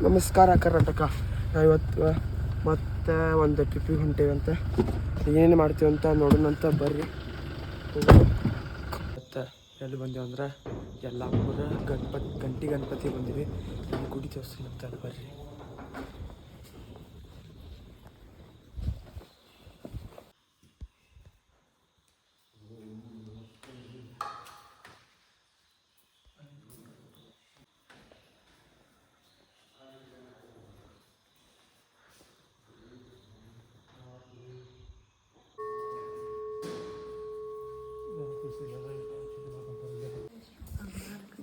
ನಮಸ್ಕಾರ ಕರ್ನಾಟಕ. ನಾವು ಇವತ್ತು ಮತ್ತೆ ಒಂದು ಟ್ರಿಪ್ಪಿಗೆ ಹೊಂಟೇವಿ ಅಂತ ಏನೇನು ಮಾಡ್ತೀವಿ ಅಂತ ನೋಡೋಣಂತ ಬರ್ರಿ. ಮತ್ತು ಎಲ್ಲಿ ಬಂದೀವಿ ಅಂದ್ರೆ ಯಲ್ಲಾಪುರ ಗಂಟಿ ಗಣಪತಿ ಬಂದೀವಿ. ನಮ್ಮ ಗುಡಿ ತೋರಿಸ್ತೀನಿ ಅಂತ ಅಲ್ಲಿ ಬರ್ರಿ.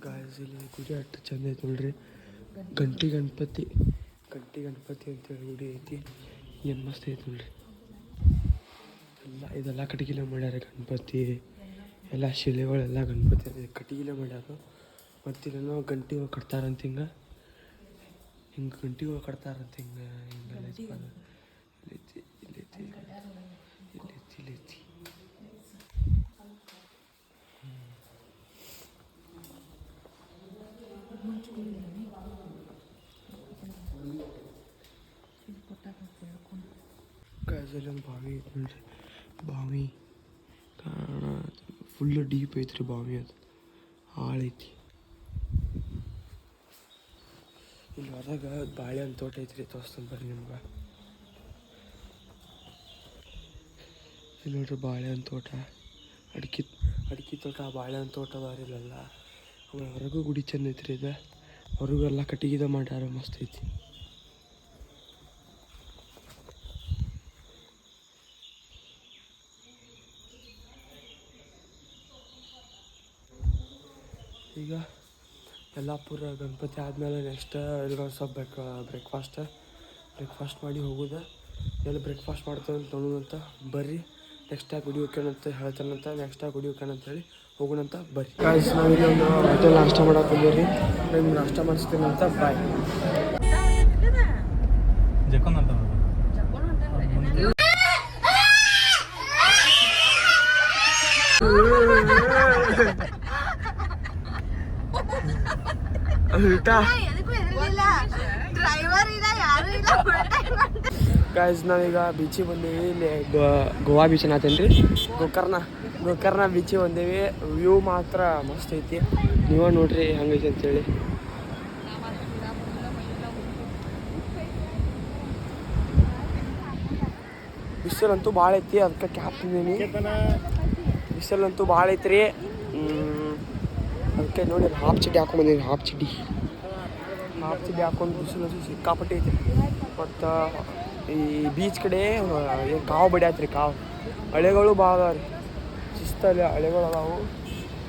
ಗಾಯ್ಸ್ ಇಲ್ಲಿ ಗುಡಿ ಅಷ್ಟು ಚಂದ ಐತಿ ನೋಡ್ರಿ. ಗಂಟಿ ಗಣಪತಿ ಅಂತೇಳಿ ಗುಡಿ ಐತಿ. ಏನು ಮಸ್ತ್ ಐತಿ ನೋಡ್ರಿ. ಇದೆಲ್ಲ ಕಟ್ಟಿಗೆಲೆ ಮಾಡ್ಯಾರ ಗಣಪತಿ. ಎಲ್ಲ ಶಿಲೆಗಳೆಲ್ಲ ಗಣಪತಿ ಕಟ್ಟಿಗೆಲೆ ಮಾಡ್ಯಾರ. ಮತ್ತು ಇಲ್ಲೇನೋ ಗಂಟಿಗಳು ಕಟ್ತಾರಂತ ಹಿಂಗೆ ಗಂಟಿಗಳು ಕಟ್ತಾರಂತ ಇಲ್ಲೈತಿ. ಗಾಜಲ್ಲಿ ಒಂದು ಬಾವಿ ಐತಿ ನೋಡ್ರಿ. ಬಾವಿ ಫುಲ್ ಡೀಪ್ ಐತ್ರಿ ಬಾವಿ. ಅದು ಆಳೈತಿ. ಇಲ್ಲಿ ಹೊರಗೆ ಬಾಳೆಹಣ್ಣು ತೋಟ ಐತ್ರಿ. ತೋರಿಸ್ತಾನೆ ಬರ್ರಿ ನಿಮ್ಗೆ. ಇಲ್ಲಿ ನೋಡ್ರಿ ಬಾಳೆಹಣ್ಣು ತೋಟ, ಅಡಿಕೆ ತೋಟ, ಬಾಳೆಹಣ್ಣು ತೋಟ ಅದಾರಿ ಇಲ್ಲೆಲ್ಲ. ಆಮೇಲೆ ಹೊರಗೂ ಗುಡಿ ಚೆಂದ ಐತ್ರಿ. ಇದು ಹೊರಗೂ ಎಲ್ಲ ಕಟ್ಟಿಗೆದ ಮಾಡ್ಯಾರ. ಮಸ್ತ್ ಐತಿ. ಈಗ ಯಲ್ಲಾಪುರ ಗಣಪತಿ ಆದಮೇಲೆ ನೆಕ್ಸ್ಟ್ ಎಲ್ಲಿಗೊಂದು ಸ್ವಲ್ಪ ಬ್ರೇಕ್ಫಾಸ್ಟ್ ಮಾಡಿ ಹೋಗೋದು. ಎಲ್ಲಿ ಬ್ರೇಕ್ಫಾಸ್ಟ್ ಮಾಡ್ತೇವೆ ಅಂತ ನೋಡೋಣಂತ ಬರ್ರಿ. ನೆಕ್ಸ್ಟ್ ಗುಡಿ ಹೋಗ್ಯಾನಂತ ಹೇಳ್ತಾನಂತ. ನೆಕ್ಸ್ಟ್ ಗುಡಿ ಹೋಗ್ಯಾನಂತ ಹೇಳಿ ಹೋಗೋಣಂತ ಬರ್ರಿ. ಗಾಯ್ಸ್ ನಾವಿಲ್ಲಿ ಒಂದು ಹೋಟೆಲ್ ನಾಷ್ಟ ಮಾಡಕ್ಕೆ ಬಂದೀವಿ. ನಿಮ್ಗೆ ನಾಷ್ಟ ಮಾಡಿಸ್ತೀನಿ ಅಂತ. ಬಾಯ್. ಗಾಯ್ಸ್ ನಾವೀಗ ಬೀಚಿಗೆ ಬಂದೀವಿ. ಇಲ್ಲಿ ಗೋವಾ ಬೀಚ್ ಅನ್ನತ್ತೇನೆ ರೀ. ಗೋಕರ್ಣ ಬೀಚಿಗೆ ಬಂದೀವಿ. ವ್ಯೂ ಮಾತ್ರ ಮಸ್ತ್ ಐತಿ. ನೀವೇ ನೋಡ್ರಿ ಹಂಗೈತಿ ಅಂತೇಳಿ. ಬಿಸಿಲಂತೂ ಭಾಳ ಐತಿ. ಅದಕ್ಕೆ ಕ್ಯಾಪ್ ತಿಂದೀನಿ. ಬಿಸಿಲಂತೂ ಭಾಳ ಐತ್ರಿ. ಅದಕ್ಕೆ ನೋಡಿ ಹಾಫ್ ಚಡ್ಡಿ ಹಾಕೊಂಡ್ಬಂದೀನಿ. ಹಾಫ್ ಚಡ್ಡಿ ಹಾಕೊಂಡು ಬಿಸಿಲಂತೂ ಸಿಕ್ಕಾಪಟ್ಟೆ ಐತಿ. ಮತ್ತು ಈ ಬೀಚ್ ಕಡೆ ಕಾವು ಬಡಿಯಾತ್ರಿ. ಹಳೆಗಳು ಭಾಳ ಅದಾವ ರೀ. ಶಿಸ್ತಲ್ಲಿ ಹಳೆಗಳು ಅದಾವು.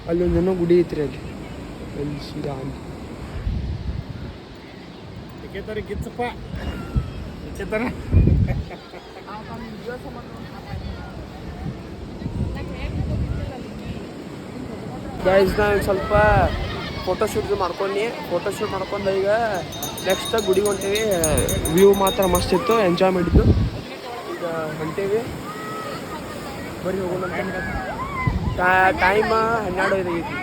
ಅಲ್ಲೊಂದೇನೋ ಗುಡಿ ಐತ್ರಿ. ಅಲ್ಲಿ ಸೀದಾ ಗೈಸ್ ನಾನು ಸ್ವಲ್ಪ ಫೋಟೋಶೂಟ್ ಮಾಡ್ಕೊಂಡು ಈಗ ನೆಕ್ಸ್ಟ್ ಗುಡಿಗೆ ಹೊಂಟೇವಿ. ವ್ಯೂ ಮಾತ್ರ ಮಸ್ತ್ ಇತ್ತು. ಎಂಜಾಯ್ ಮಾಡಿದ್ದು. ಈಗ ಹೊಂಟೇವಿ ಬರೀ ಹೋಗೋಣ. ಟೈಮ್ 12 ಐತಿ.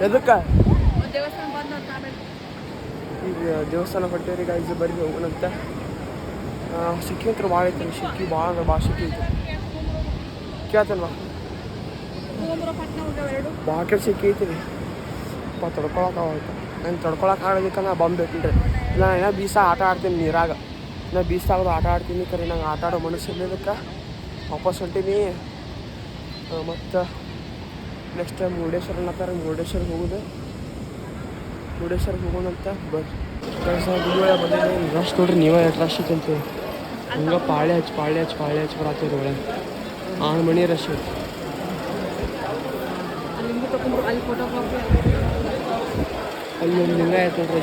ಎದಕ್ಕೆ ಈಗ ದೇವಸ್ಥಾನ ಹೊಂಟೇವ್ರಿ ಗೈಸ್. ಬರೀ ಹೋಗೋಣಂತ. ಸಿಕ್ಕಿ ಹತ್ರ ಭಾಳ ಐತಿ. ಸಿಕ್ಕಿ ಭಾಳ ಸಿಕ್ಕಿ ಐತಿ. ಕೇಳ್ತಲ್ವಾ ಭಾಳ ಕೆಲ ಸಿಕ್ಕಿ ಐತಿ ರೀ. ತಡ್ಕೊಳಕ್ಕಾಗತ್ತೆ. ನಾನು ತಡ್ಕೊಳಕ್ಕಾಗೋದಕ್ಕೆ ನಾ ಬಂದ್ಬೇಕನ್ರಿ. ನಾನು ಏನೋ ಬೀಸ ಆಟ ಆಡ್ತೀನಿ ನೀರಾಗ. ನಾ ಬೀಸಾಗೋದು ಆಟ ಆಡ್ತೀನಿ. ಕರೆ ನಂಗೆ ಆಟ ಆಡೋ ಮನಸ್ಸಿಲ್ಲದಕ್ಕೆ ವಾಪಸ್ ಹೊಂಟೀನಿ. ಮತ್ತು ನೆಕ್ಸ್ಟ್ ಟೈಮ್ ಮುರುಡೇಶ್ವರ ಅನ್ನತ್ತಾರೆ. ಮುರುಡೇಶ್ವರಿಗೆ ಹೋಗೋಣಂತ ಬರ್ರಿ. ಗುಡಿ ಒಳಗೆ ಬಂದಿದ್ದೀನಿ. ರಶ್ ನೋಡ್ರಿ ನೀವೇ ಎಷ್ಟು ರಶ್ ಐತೆ ಅಂತೇಳಿ. ಹಂಗೆ ಪಾಳೆ ಹಚ್ಚಿ ಬರತ್ತೀವಿ ಒಳಗೆ. 6 ಮಣಿ ರಶ್ ಐತಿ. ಅಲ್ಲಿ ಒಂದು ಲಿಂಗ ಆಯ್ತು ನೋಡ್ರಿ.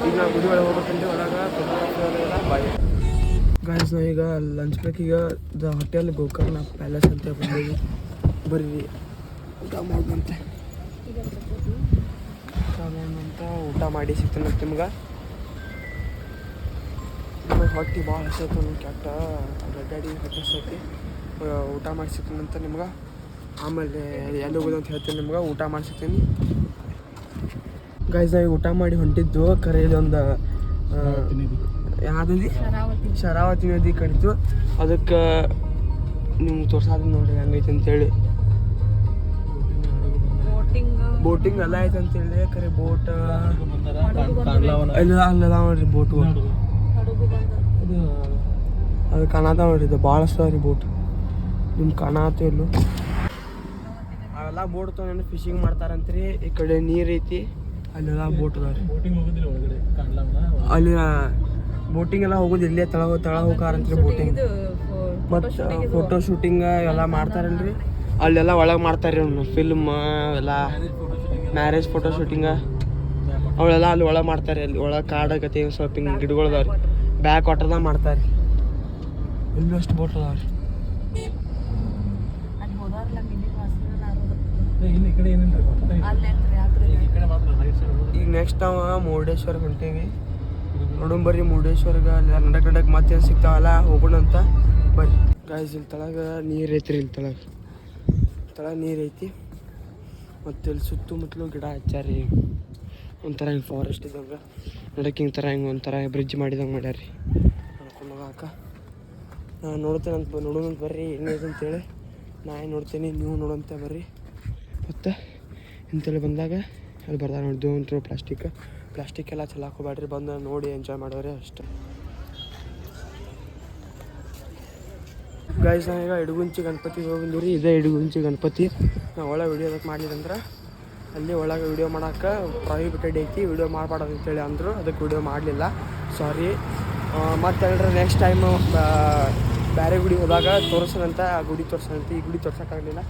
ಈಗ ನಾವು ಗುಡಿ ಒಳಗೆ ಹೋಗ್ಬೇಕಂದ್ರೆ ಒಳಗೆ ಬಾಯ್. ಗಾಯ್ಸ್ ನಾವೀಗ ಲಂಚ್ ಬ್ರೇಕಿಗೆ ಹೋಟೆಲ್ ಗೋಕರ್ಣ ಪ್ಯಾಲೇಸ್ ಅಂತ ಬಂದೀವಿ. ಬರ್ರಿ ಊಟ ಮಾಡೋಣಂತೆ. ಊಟ ಮಾಡಿ ಸಿಗ್ತಾನಂತ ನಿಮ್ಗೆ. ಹೊಟ್ಟೆ ಭಾಳ ಹಸೈತೆ. ಕೆಟ್ಟ ಗಡ್ಡಾಡಿ ಹೊಟ್ಟೆ ಹಸೈತಿ. ಊಟ ಮಾಡಿ ಸಿಗ್ತಾನಂತ ನಿಮ್ಗೆ. ಆಮೇಲೆ ಎಲ್ಲಿ ಹೋಗೋದು ಅಂತ ಹೇಳ್ತೀನಿ ನಿಮ್ಗೆ. ಊಟ ಮಾಡಿಸ್ತೀನಿ ಗೈಸ್. ನಾವು ಊಟ ಮಾಡಿ ಹೊಂಟಿದ್ದು ಕರೆ ಇದೊಂದು ಯಾವ್ದು ಶರಾವತಿ ನದಿ ಕಡಿತು. ಅದಕ್ಕೆ ನಿಮ್ಗೆ ತೋರ್ಸಾದ ನೋಡ್ರಿ ಹೆಂಗೈತೆ ಅಂತೇಳಿ. ಬೋಟಿಂಗ್ ಎಲ್ಲ ಐತೆ ಅಂತೇಳಿ. ಕರೆ ಬೋಟ್ ಎಲ್ಲ ಅಲ್ಲದ ನೋಡ್ರಿ ಬೋಟ್ಗಳು. ಅದು ಕಾಣತಾವ ನೋಡ್ರಿ. ಇದು ಭಾಳ ರೀ ಬೋಟ್. ನಿಮ್ಗೆ ಕಾಣತ್ತೋ ಇಲ್ಲೋ. ಅವೆಲ್ಲ ಬೋಟ್ ತೊಗೊಂಡು ಫಿಶಿಂಗ್ ಮಾಡ್ತಾರಂತ್ರಿ. ಈ ಕಡೆ ನೀರು ಐತಿ, ಅಲ್ಲೆಲ್ಲ ಬೋಟ್ ಅದಾವ್ರಿ. ಅಲ್ಲಿ ಬೋಟಿಂಗ್ ಎಲ್ಲ ಹೋಗೋದು ಇಲ್ಲೇ ತಳ ಹೋಗಾರಂತ್ರಿ ಬೋಟಿಂಗ್. ಮತ್ತು ಫೋಟೋ ಶೂಟಿಂಗ್ ಎಲ್ಲ ಮಾಡ್ತಾರಲ್ರಿ, ಅಲ್ಲೆಲ್ಲ ಒಳಗೆ ಮಾಡ್ತಾರೆ ಫಿಲ್ಮ್ ಎಲ್ಲ. ಮ್ಯಾರೇಜ್ ಫೋಟೋ ಶೂಟಿಂಗ ಅವೆಲ್ಲ ಅಲ್ಲಿ ಒಳಗೆ ಮಾಡ್ತಾರೆ. ಅಲ್ಲಿ ಒಳಗೆ ಕಾಡಾಗತ್ತೆ ಸ್ವಲ್ಪ ಹಿಂಗೆ ಗಿಡಗಳು ಅದಾವ್ರಿ. ಬ್ಯಾಕ್ ವಾಟರ್ದಾಗ ಮಾಡ್ತಾರೆ. ಇಲ್ಲೂ ಅಷ್ಟು ಬೋಟ್ ಅದಾವ್ರಿ. ಈಗ ನೆಕ್ಸ್ಟ್ ನಾವು ಮುರುಡೇಶ್ವರ ಹೊಂಟೇವಿ. ನೋಡೋಣ ಬರ್ರಿ ಮುರುಡೇಶ್ವರ್ಗೆ. ಅಲ್ಲಿ ನಡಕ್ ಮತ್ತೇನು ಸಿಗ್ತಾವಲ್ಲ ಹೋಗೋಣ ಅಂತ ಬರ್ರಿ ಗಾಯ್ಸ್. ಇಲ್ಲಿ ತಳಗ ನೀರು ಐತ್ರಿ. ಇಲ್ಲಿ ತಳಗ ನೀರು ಐತಿ. ಮತ್ತು ಇಲ್ಲಿ ಸುತ್ತಮುತ್ತಲು ಗಿಡ ಹಚ್ಚಾರಿ. ಒಂಥರ ಹಿಂಗೆ ಫಾರೆಸ್ಟ್ ಇದ್ದಂಗೆ ನಡಕ್ಕೆ ಹಿಂಗೆ ಥರ ಹಿಂಗೆ ಒಂಥರ ಬ್ರಿಡ್ಜ್ ಮಾಡಿದಂಗೆ ಮಾಡ್ಯಾರಿ ನಡ್ಕೊಂಡು ಹೋಗಾಕ. ನಾನು ನೋಡೋಣಂತ ಬರ್ರಿ ಹೆಂಗೈತೆ ಅಂತೇಳಿ. ನಾ ಏನು ನೋಡ್ತೀನಿ, ನೀವು ನೋಡೋಂತ ಬರ್ರಿ. ಮತ್ತು ಇಂಥಲ್ಲಿ ಬಂದಾಗ ಅಲ್ಲಿ ಬರ್ತಾರೆ ನೋಡಿ ದೇವಂತರು ಪ್ಲಾಸ್ಟಿಕ್ ಎಲ್ಲ ಚೆಲ್ಲಕ್ಕೆ ಹೋಗ್ಬೇಡ್ರಿ. ಬಂದು ನೋಡಿ ಎಂಜಾಯ್ ಮಾಡೋರೆ ಅಷ್ಟೇ ಗೈಸ್. ನಾವೀಗ ಇಡಗುಂಚಿ ಗಣಪತಿಗೆ ಹೋಗಿದ್ದು ರೀ. ಇದೇ ಇಡಗುಂಚಿ ಗಣಪತಿ. ನಾವು ಒಳಗೆ ವಿಡಿಯೋ ಅದಕ್ಕೆ ಮಾಡಿದಂದ್ರೆ ಅಲ್ಲಿ ಒಳಗೆ ವಿಡಿಯೋ ಮಾಡೋಕೆ ಪ್ರೊಹಿಬಿಟೆಡ್ ಐತಿ, ವಿಡಿಯೋ ಮಾಡಬಾರ್ದು ಅಂತೇಳಿ ಅಂದರು. ಅದಕ್ಕೆ ವಿಡಿಯೋ ಮಾಡಲಿಲ್ಲ, ಸಾರಿ. ಮತ್ತು ಹೇಳಿದ್ರೆ ನೆಕ್ಸ್ಟ್ ಟೈಮು ಬೇರೆ ಗುಡಿ ಹೋದಾಗ ತೋರಿಸೋಣಂತ. ಆ ಗುಡಿ ತೋರಿಸೋಣಂತ. ಈ ಗುಡಿ ತೋರ್ಸೋಕ್ಕಾಗಲಿಲ್ಲ,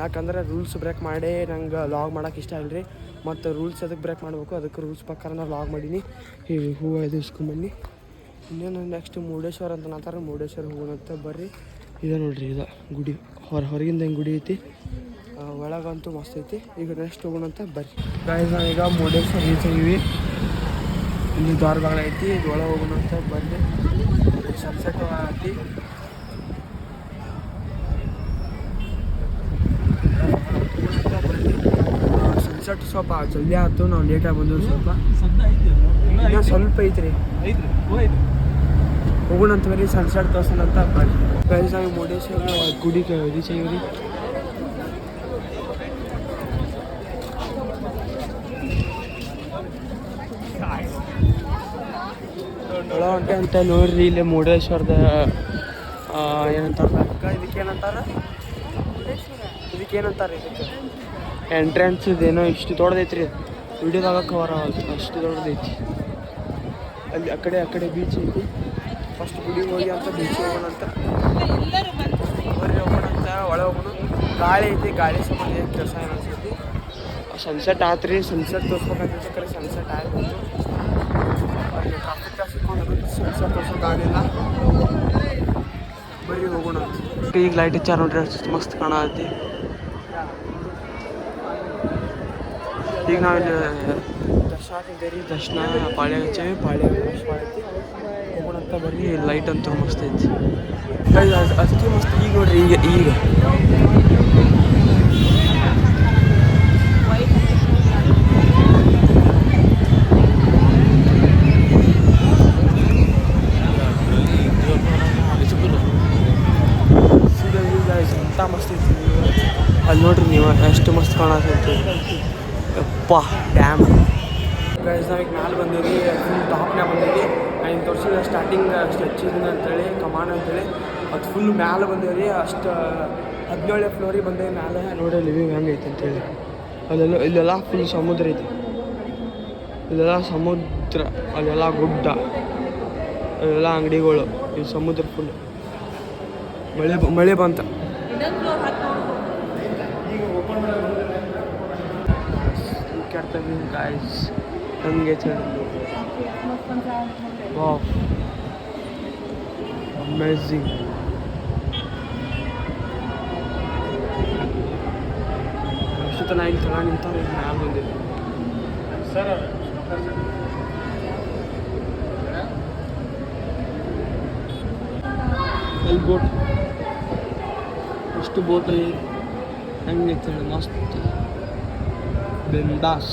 ಯಾಕಂದ್ರೆ ರೂಲ್ಸ್ ಬ್ರೇಕ್ ಮಾಡಿ ನಂಗೆ ಲಾಗ್ ಮಾಡೋಕೆ ಇಷ್ಟ ಇಲ್ಲ ರೀ. ಮತ್ತು ರೂಲ್ಸ್ ಅದಕ್ಕೆ ಬ್ರೇಕ್ ಮಾಡಬೇಕು, ಅದಕ್ಕೆ ರೂಲ್ಸ್ ಪ್ರಕಾರ ನಾನು ಲಾಗ್ ಮಾಡೀನಿ. ಈ ಹೂವು ಇದು ಇಸ್ಕೊಂಬನ್ನಿ. ಇನ್ನೇನು ನೆಕ್ಸ್ಟ್ ಮುರುಡೇಶ್ವರ ಅಂತ ಅಂತಾರೆ. ಮುರುಡೇಶ್ವರ ಹೋಗೋಣಂತ ಬರ್ರಿ. ಇದೆ ನೋಡ್ರಿ, ಇದು ಗುಡಿ ಹೊರಗಿಂದ ಹೆಂಗೆ ಗುಡಿ ಐತಿ, ಒಳಗಂತೂ ಮಸ್ತ್ ಐತಿ. ಈಗ ನೆಕ್ಸ್ಟ್ ಹೋಗೋಣಂತ ಬರ್ರಿ ಗಾಯ್ಸ್. ನಾವೀಗ ಮುರುಡೇಶ್ವರ ರೀಚ್ ಆಗಿವಿ. ಇಲ್ಲಿ ದ್ವಾರಬಾಗ್ಲ ಐತಿ. ಇದು ಒಳಗೆ ಹೋಗೋಣಂತ ಬರ್ರಿ. ಸನ್ಸೆಟ್ ಐತಿ. ಸನ್ಸೆಟ್ ಸ್ವಲ್ಪ ಜಲ್ದಿ ಆಯ್ತು, ನಾವು ಲೇಟಾಗಿ ಬಂದವು. ಇನ್ನೂ ಸ್ವಲ್ಪ ಐತ್ರಿ, ಹೋಗೋಣಂತ ಬರ್ರಿ. ಸನ್ಸೆಟ್ ತೋರ್ಸೋಣಂತ ಬರ್ರಿ ಗೈಸ್. ನಾವು ಮುರುಡೇಶ್ವರ ಗುಡಿಗೆ ರೀಚ್ ಆಗಿವ್ರಿ. ಒಳಗಂಟೆ ಅಂತ ನೋಡ್ರಿ. ಇಲ್ಲಿ ಮುರುಡೇಶ್ವರದ ಏನಂತಾರೆ ಇದಕ್ಕೇನಂತಾರೆ ಇದಕ್ಕೆ ಎಂಟ್ರೆನ್ಸ್ ಇದೇನೋ ಇಷ್ಟು ದೊಡ್ಡದೈತ್ರಿ. ವಿಡಿಯೋದಾಗ ಕವರ್ ಆಗೋದು ಅಷ್ಟು ದೊಡ್ಡದೈತಿ. ಅಲ್ಲಿ ಆ ಕಡೆ ಬೀಚ್ ಐತಿ. ಫಸ್ಟ್ ಗುಡಿಗೆ ಹೋಗಿ ಅಂತ ಬೀಚಿಗೆ ಹೋಗೋಣಂತ ಬರ್ರಿ. ಹೋಗೋಣಂತ ಒಳಗೆ ಹೋಗೋಣ. ಗಾಳಿ ಐತಿ, ಗಾಳಿ ಸಂಬಂಧ ಏನು ಕೆಲಸ ಏನು ಅನ್ಸೈತಿ. ಸನ್ಸೆಟ್ ಆತ್ರಿ. ಸನ್ಸೆಟ್ ತೋರ್ಸ್ಬೇಕಂತ ಕರೆ ಸನ್ಸೆಟ್ ಆಯ್ತು. ಅಲ್ಲಿ ಟ್ರಾಫಿಕ್ ಹೋಗೋದು ಸನ್ಸೆಟ್ ತೋರ್ಸೋಕ್ಕಾಗಲಿಲ್ಲ. ಬರ್ರಿ ಹೋಗೋಣ. ಈಗ ಲೈಟ್ ಹಚ್ಚಾರ ನೋಡ್ರಿ, ಅಷ್ಟು ಮಸ್ತ್ ಕಾಣತಿ. ಈಗ ನಾವಿಲ್ಲಿ ದರ್ಶನ ತಿಂದೇರಿ. ದರ್ಶನ ಪಾಳ್ಯ ಹಚ್ಚೇವಿ. ಪಾಳ್ಯ ಐತಿ. ಹೋಗೋಣಂತ ಬರ್ರಿ. ಲೈಟ್ ಅಂತೂ ಮಸ್ತ್ ಐತಿ. ಅಷ್ಟು ಮಸ್ತ್. ಈಗ ನೋಡ್ರಿ, ಈಗ ಎಂಥ ಮಸ್ತ್ ಐತಿ. ಅಲ್ಲಿ ನೋಡ್ರಿ ನೀವು ಎಷ್ಟು ಮಸ್ತ್ ಕಾಣತೈತಿ. ಯಪ್ಪ ಡ್ಯಾಮ್ ಗೈಸ್. ನಾವೀಗ ಮ್ಯಾಲೆ ಬಂದೀವಿ, ಫುಲ್ ಟಾಪ್ನಾಗ ಬಂದೀವಿ. ನಾನು ತೋರಿಸಿದ ಸ್ಟಾರ್ಟಿಂಗ್ ಸ್ಟ್ರೆಚಿಂಗ್ ಅಂತೇಳಿ ಕಮಾನ್ ಅಂತೇಳಿ ಅದು ಫುಲ್ ಮ್ಯಾಲೆ ಬಂದೇವ್ರಿ. ಅಷ್ಟು 17ನೇ ಫ್ಲೋರಿಗೆ ಬಂದೇವಿ ಮ್ಯಾಲೆ. ನೋಡಿ ಲಿವಿಂಗ್ ಹೆಂಗೆ ಐತಿ ಅಂತೇಳಿ. ಇಲ್ಲೆಲ್ಲ ಫುಲ್ ಸಮುದ್ರ ಐತಿ. ಇಲ್ಲೆಲ್ಲ ಸಮುದ್ರ, ಅಲ್ಲೆಲ್ಲ ಗುಡ್ಡ, ಅಲ್ಲೆಲ್ಲ ಅಂಗಡಿಗಳು. ಈ ಸಮುದ್ರ ಫುಲ್ ಮಳೆ ಬಂತ. ಗಾಯ್ಸ್ ಹಂಗೆ ವಾವ್ ಅಮೇಝಿಂಗ್. ಅಷ್ಟು ತನ ಇಲ್ಲಿ ತಳ ನಿಂತ ಮ್ಯಾಲೆ ಬಂದಿದೆ ಸರ್. ಅಲ್ಲಿ ಬೋಟ್, ಎಷ್ಟು ಬೋಟ್ ರೀ. ಹೆಂಗೈತೆ ಹೇಳಿ ಮಸ್ತ್ ಬಿಂದಾಸ್.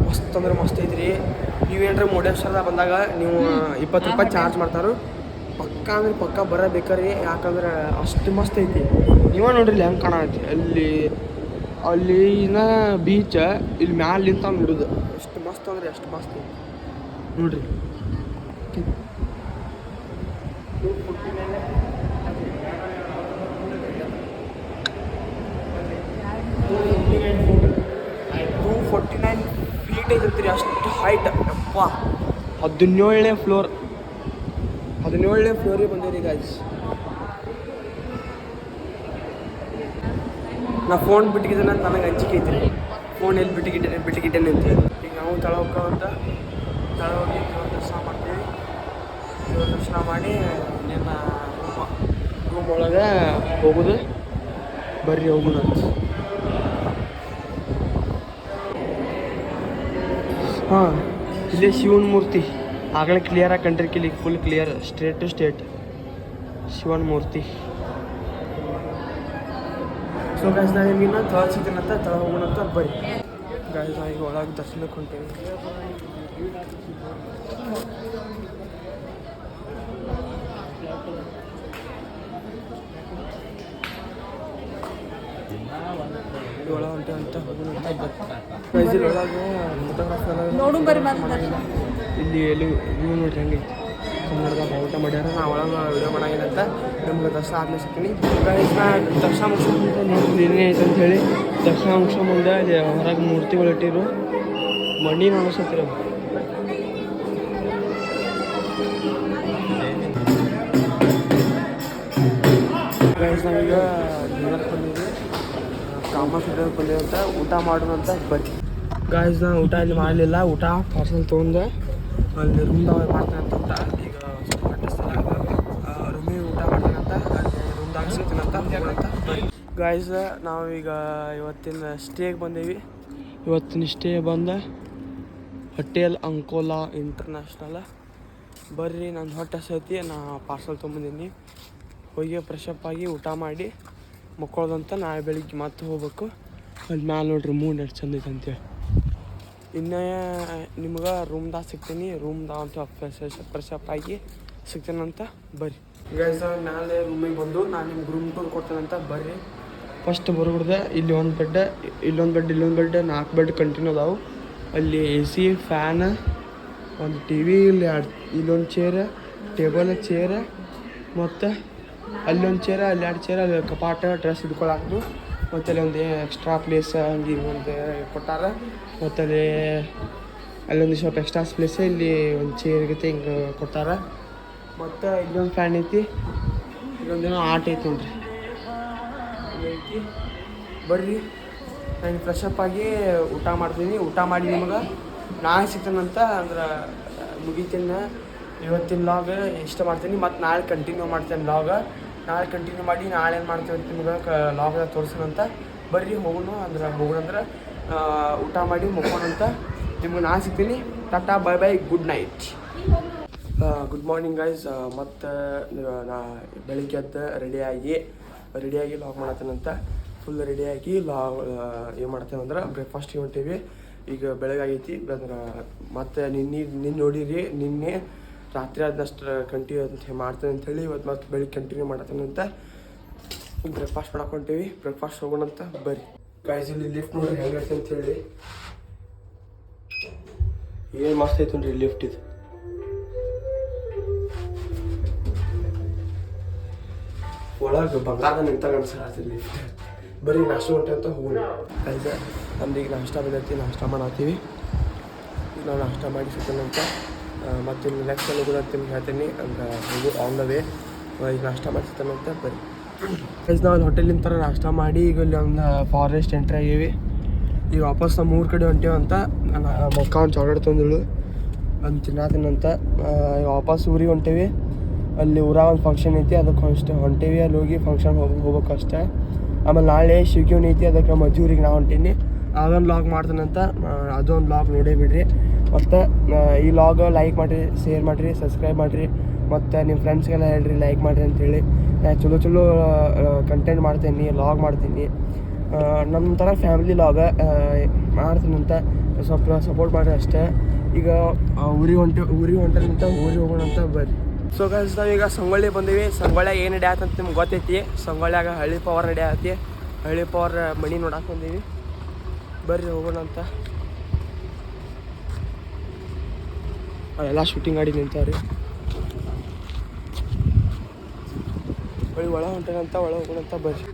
ಮಸ್ತ್ ಅಂದ್ರೆ ಮಸ್ತ್ ಐತ್ರಿ. ನೀವೇನ್ರ ಮುರುಡೇಶ್ವರದ ಬಂದಾಗ ನೀವು 20 ರೂಪಾಯಿ ಚಾರ್ಜ್ ಮಾಡ್ತಾರೋ ಪಕ್ಕ ಅಂದ್ರೆ ಪಕ್ಕ ಬರಬೇಕ್ರಿ. ಯಾಕಂದ್ರೆ ಅಷ್ಟು ಮಸ್ತ್ ಐತಿ. ನೀವ ನೋಡ್ರಿ ಹೆಂಗೆ ಕಾಣತಿ ಅಲ್ಲಿನ ಬೀಚ್ ಇಲ್ಲಿ ಮ್ಯಾಲಿಂತ ನೋಡುದು ಎಷ್ಟು ಮಸ್ತ್ ಅಂದ್ರೆ ಎಷ್ಟು ಮಸ್ತ್ ಐತಿ ನೋಡ್ರಿ. ಫೀಟ್ ಐತಂತ್ರಿ ಅಷ್ಟು ಹೈಟ್. ಅಪ್ಪ 17ನೇ ಫ್ಲೋರಿಗೆ ಬಂದೇವ್ರಿ ಗಾಯ್ಸ್. ನಾ ಫೋನ್ ಬಿಟ್ಟಿದ್ದೇನೆ ಅಂತ ನನಗೆ ಅಂಜಿಕೆ ಐತ್ರಿ. ಫೋನ್ ಎಲ್ಲಿ ಬಿಟ್ಟಿಗಿಟ್ಟೇನೆ ಅಂತೇಳಿ. ಈಗ ನಾವು ತಳ ಹೋಗ್ಕೊಂತ ಹೋಗಿ ದರ್ಶನ ಮಾಡ್ತೀವಿ. ದರ್ಶನ ಮಾಡಿ ನಿಮ್ಮ ರೂಮ್ ಒಳಗೆ ಹೋಗೋದು. ಬರ್ರಿ ಹೋಗೋಣ ಅಂತ. ಹಾಂ, ಇಲ್ಲೇ ಶಿವನ ಮೂರ್ತಿ ಆಗಲೇ ಕ್ಲಿಯರಾಗಿ ಕಂಡ್ರಿಕಿಲ್ಲಿ full clear straight to state ಶಿವನ ಮೂರ್ತಿ. ಸೊ ಗಾಯ್ಸ್ ನಾನು ನಿಮಗಿನ್ನ ತಳ ಸಿಗ್ತೀನಂತ ತಳ ಹೋಗೋಣಂತ ಬರ್ರಿ ಗಾಯ್ಸ್. ನಾವು ಈಗ ಒಳಗೆ ದರ್ಶನಕ್ಕೆ ಹೊಂಟೇವಿ. ಒಳಗೆ ಹೊಂಟೇವೆ ಅಂತ ಹೋಗೋಣಂತ ಬರ್ರಿ ಗಾಯ್ಸ್. ಇಲ್ಲಿ ಒಳಗೆ ಫೋಟೋಗ್ರಾಫಿ ಎಲ್ಲ ಇಲ್ಲಿ ಎಲ್ಲಿ ನೀವು ನೋಡ್ರಿ ಹೆಂಗೈತಿ. ಕನ್ನಡದಾಗ ಊಟ ಮಾಡ್ಯಾರ. ನಾ ಒಳಗೆ ವಿಡಿಯೋ ಮಾಡಾಗಿನಂತ ನಮ್ಗೆ ದರ್ಶನ ಆದ್ಮೇಲೆ ಸಿಗ್ತೀನಿ ಗಾಯ್ಸ್. ನಾ ದರ್ಶನ ಮುಗಿಸ್ಕೊಂಡ್ರೆ ನೋಡ್ತೀನಿ ಏನೇ ಐತೆ ಅಂತ ಹೇಳಿ. ದರ್ಶನ ಮುಗಿಸ್ಕೊಂಬಂದೆ ಅಲ್ಲಿ ಹೊರಗೆ ಮೂರ್ತಿಗಳು ಇಟ್ಟಿರು. ಮಣ್ಣಿನ ಅನಿಸುತ್ತಿರ ಗಾಯ್ಸ್. ನಾವೀಗ ಡಿನ್ನರ್ ಬಂದಿದ್ವಿ, ಕಾಮರ್ಸ್ ಬಂದಿವಿ ಅಂತ ಊಟ ಮಾಡೋಣ ಅಂತ ಬರ್ರಿ ಗಾಯ್ಸ್. ನಾನು ಊಟ ಇಲ್ಲಿ ಮಾಡಲಿಲ್ಲ. ಊಟ ಪಾರ್ಸಲ್ ತೊಗೊಂಡೆ ಅಲ್ಲಿ ರೂಮ್ದಾಗ ಮಾಡ್ತೇನೆ ಅಂತ ಊಟ. ಈಗ ರೂಮಿಗೆ ಊಟ ಮಾಡ್ತೇನೆ ಅಂತ ಅಲ್ಲಿ ರೂಮ್ದಾಗ ಸಿಗ್ತೀನಂತ ಹೋಗೋಣಂತ ಬರ್ರಿ ಗಾಯ್ಸ್. ನಾವೀಗ ಇವತ್ತಿನ ಸ್ಟೇಗೆ ಬಂದೇವಿ. ಇವತ್ತಿನ ಸ್ಟೇ ಬಂದ ಹೋಟೆಲ್ ಅಂಕೋಲಾ ಇಂಟರ್ನ್ಯಾಷನಲ್. ಬರ್ರಿ ನನ್ನ ಹೊಟ್ಟೆ ಹಸೈತಿ. ನಾ ಪಾರ್ಸಲ್ ತೊಗೊಂಬಂದೀನಿ. ಹೋಗಿ ಫ್ರೆಶಪ್ ಆಗಿ ಊಟ ಮಾಡಿ ಮಕ್ಕೊಳ್ಳೋದಂತ. ನಾಳೆ ಬೆಳಿಗ್ಗೆ ಮತ್ತೆ ಹೋಗ್ಬೇಕು. ಅಲ್ಲಿ ಮ್ಯಾಲೆ ನೋಡ್ರಿ ಮೂನ್ ಎಷ್ಟು ಚಂದ ಐತೆ ಅಂತೇಳಿ. ಇನ್ನೇ ನಿಮ್ಗೆ ರೂಮ್ದಾಗ ಸಿಗ್ತೀನಿ. ರೂಮ್ದಾಗ ಅಂತ ಫ್ರೆಶಪ್ ಆಗಿ ಸಿಗ್ತೀನಂತ ಬರ್ರಿ ಗೈಸ್. ನಾಳೆ ರೂಮಿಗೆ ಬಂದು ನಾನು ನಿಮ್ಗೆ ರೂಮ್ ಟೂರ್ ಕೊಡ್ತೇನಂತ ಬರ್ರಿ. ಫಸ್ಟ್ ಬರೋಬಿಡ್ದೆ ಇಲ್ಲಿ ಒಂದು ಬೆಡ್, ಇಲ್ಲೊಂದು ಬೆಡ್ 4 ಬೆಡ್ ಕಂಟಿನ್ಯೂ ಅದಾವೆ. ಅಲ್ಲಿ AC ಫ್ಯಾನ್, ಒಂದು TV, ಇಲ್ಲೊಂದು ಚೇರ್, ಟೇಬಲ್ ಚೇರ್, ಮತ್ತು ಅಲ್ಲೊಂದು ಚೇರ್, ಅಲ್ಲಿ 2 ಚೇರ್, ಅಲ್ಲಿ ಕಪಾಟ ಡ್ರೆಸ್ ಹಿಡ್ಕೊಳಾಕ್ದು. ಮತ್ತು ಅಲ್ಲಿ ಒಂದು ಎಕ್ಸ್ಟ್ರಾ ಪ್ಲೇಸ್ ಹಂಗೆ ಒಂದು ಕೊಟ್ಟಾರ. ಮತ್ತು ಅಲ್ಲೊಂದು ಸ್ವಲ್ಪ ಎಕ್ಸ್ಟ್ರಾ ಪ್ಲೇಸ್ ಇಲ್ಲಿ ಒಂದು ಚೇರ್ ಗತೆ ಹಿಂಗೆ ಕೊಟ್ಟಾರ. ಮತ್ತು ಇಲ್ಲೊಂದು ಫ್ಯಾನ್ ಐತಿ. ಇಲ್ಲೊಂದೇನೋ ಆಟ ಐತಿ ನೋಡ್ರಿ ಐತಿ. ಬರ್ರಿ ನಾನು ಫ್ರೆಶಪ್ ಆಗಿ ಊಟ ಮಾಡ್ತೀನಿ. ಊಟ ಮಾಡಿ ನಿಮ್ಗೆ ನಾಳೆ ಸಿಗ್ತೇನಂತ ಅಂದ್ರೆ ಮುಗಿತೀನಿ. ಇವತ್ತಿನ ಲಾಗ್ ಇಷ್ಟ ಮಾಡ್ತೀನಿ. ಮತ್ತು ನಾಳೆ ಕಂಟಿನ್ಯೂ ಮಾಡ್ತೇನೆ ಲಾಗ್. ನಾಳೆ ಕಂಟಿನ್ಯೂ ಮಾಡಿ ನಾಳೆ ಏನು ಮಾಡ್ತೀವಿ ಅಂತ ನಿಮ್ಗೆ ಲಾಗ್ದಾಗ ತೋರಿಸೋಣಂತ ಬರ್ರಿ. ಹೋಗೋಣಂದ್ರೆ ಊಟ ಮಾಡಿ ಮುಗ್ಸೋಣಂತ. ನಿಮ್ಗೆ ನಾಳೆ ಸಿಗ್ತೀನಿ. Tata bye bye, good night. Good morning guys. ಮತ್ತು ನಾ ಬೆಳಿಗ್ಗೆ ಎದ್ದು ರೆಡಿಯಾಗಿ ಲಾಗ್ ಮಾಡತ್ತೇನಂತ. ಫುಲ್ ರೆಡಿಯಾಗಿ ಏನು ಮಾಡ್ತೇವೆ ಅಂದ್ರೆ ಬ್ರೇಕ್ಫಾಸ್ಟಿಗೆ ಹೊಂಟೀವಿ. ಈಗ ಬೆಳಗಾಗೈತಿ ಅಂದ್ರೆ ಮತ್ತು ನಿನ್ನೆ ನೋಡಿರಿ. ನಿನ್ನೆ ರಾತ್ರಿ ಆದಷ್ಟು ಕಂಟಿನ್ಯೂ ಅಂತ ಮಾಡ್ತೇನೆ ಅಂಥೇಳಿ ಇವತ್ತು ಮತ್ತೆ ಬೆಳಿಗ್ಗೆ ಕಂಟಿನ್ಯೂ ಮಾಡತ್ತೇನಂತ. ಬ್ರೇಕ್ಫಾಸ್ಟ್ ಮಾಡಕ್ಕೆ ಹೊಂಟೀವಿ. ಬ್ರೇಕ್ಫಾಸ್ಟ್ ಹೋಗೋಣಂತ ಬರ್ರಿ ಗೈಸ್. ಇಲ್ಲಿ ಲಿಫ್ಟ್ ನೋಡ್ರಿ ಹೆಂಗೈತೆ ಅಂಥೇಳಿ. ಏನು ಮಸ್ತ್ ಐತೆ ನೋಡ್ರಿ ಲಿಫ್ಟ್ ಇದು. ಒಳಗೆ ಬಂಗಾರ ನಿಂತಾಗ ಅನ್ಸಲ್ಲ ಲಿಫ್ಟ್. ಬರೀ ನಾಷ್ಟ ಹೊಂಟೆ ಅಂತ ಹೋಗೋಣ ಗೈಸ್. ನಮ್ದು ಈಗ ನಾಷ್ಟ ಬಂದೈತಿ. ನಾಷ್ಟ ಮಾಡತ್ತೀವಿ. ಈಗ ನಾವು ನಾಷ್ಟ ಮಾಡಿ ಸಿಗ್ತೇನಂತ. ಮತ್ತು ಇನ್ನು ನೆಕ್ಸ್ಟ್ ಹೋಗೋದು ಅಂತ ನಿಮ್ಗೆ ಹೇಳ್ತೀನಿ. ಅಂದ್ರೆ ಹೋಗು ಆನ್ ದ ವೇ. ಈಗ ನಾಷ್ಟ ಮಾಡಿಸ್ತಾನಂತ ಬರ್ರಿ ಗೈಸ್. ನಾವು ಅಲ್ಲಿ ಹೋಟೆಲಿನ ಥರ ನಾಷ್ಟ ಮಾಡಿ ಈಗ ಇಲ್ಲಿ ಒಂದು ಫಾರೆಸ್ಟ್ ಎಂಟ್ರಿ ಆಗೀವಿ. ಈಗ ವಾಪಸ್ ನಮ್ಮ ಊರ ಕಡೆ ಹೊಂಟೇವಂತ. ನಾನು ಮಕ್ಕ ಒಂದು ಚಾಕ್ಲೇಟ್ ತಂದಿಳು ಅಂತ ತಿನ್ನತ್ತೇನಂತ. ಈಗ ವಾಪಸ್ ಊರಿಗೆ ಹೊಂಟೇವಿ. ಅಲ್ಲಿ ಊರಾಗ ಒಂದು ಫಂಕ್ಷನ್ ಐತಿ, ಅದಕ್ಕೆ ಅಷ್ಟೇ ಹೊಂಟೇವಿ. ಅಲ್ಲಿ ಹೋಗಿ ಫಂಕ್ಷನ್ ಹೋಗ್ಬೇಕು ಅಷ್ಟೇ. ಆಮೇಲೆ ನಾಳೆ ಶಿವಗಿವನ್ ಐತಿ, ಅದಕ್ಕೆ ಮಜೂರಿಗೆ ನಾವು ಹೊಂಟೀನಿ. ಅದೊಂದು ಲಾಗ್ ಮಾಡ್ತಾನಂತ. ಅದೊಂದು ಲಾಗ್ ನೋಡೇ ಬಿಡ್ರಿ. ಮತ್ತು ಈ ಲಾಗ್ ಲೈಕ್ ಮಾಡಿರಿ, ಶೇರ್ ಮಾಡಿರಿ, ಸಬ್ಸ್ಕ್ರೈಬ್ ಮಾಡಿರಿ, ಮತ್ತು ನಿಮ್ಮ ಫ್ರೆಂಡ್ಸ್ಗೆಲ್ಲ ಹೇಳ್ರಿ ಲೈಕ್ ಮಾಡಿರಿ ಅಂತೇಳಿ. ಚಲೋ ಚಲೋ ಕಂಟೆಂಟ್ ಮಾಡ್ತೀನಿ, ಲಾಗ್ ಮಾಡ್ತೀನಿ. ನಮ್ಮ ಥರ ಫ್ಯಾಮಿಲಿ ಲಾಗ ಮಾಡ್ತೀನಂತ ಸ್ವಲ್ಪ ಸಪೋರ್ಟ್ ಮಾಡಿರಿ ಅಷ್ಟೇ. ಈಗ ಊರಿಗೆ ಹೊಂಟಂತ ಊರಿಗೆ ಹೋಗೋಣ ಅಂತ ಬರ್ರಿ. ಸೊ ಗೈಸ್ ನಾವೀಗ ಸಂಗೊಳ್ಳಿ ಬಂದೀವಿ. ಸಂಗೊಳ್ಳಿಯಾಗ ಏನು ನಡೆ ಆತಂತ ನಿಮ್ಗೆ ಗೊತ್ತೈತಿ. ಸಂಗೊಳ್ಳಿಯಾಗ ಹಳ್ಳಿ ಪವರ್ ನಡೆ ಆತಿ. ಹಳ್ಳಿ ಪವರ್ ಮಣಿ ನೋಡಕ್ಕೆ ಬಂದೀವಿ. ಬರ್ರಿ ಹೋಗೋಣ ಅಂತ. ಎಲ್ಲ ಶೂಟಿಂಗ್ ಗಾಡಿ ನಿಂತಾವ್ರಿ. ಒಳ ಹೊಂಟಂತ ಒಳ ಹೋಗೋಣಂತ ಬರ್ರಿ.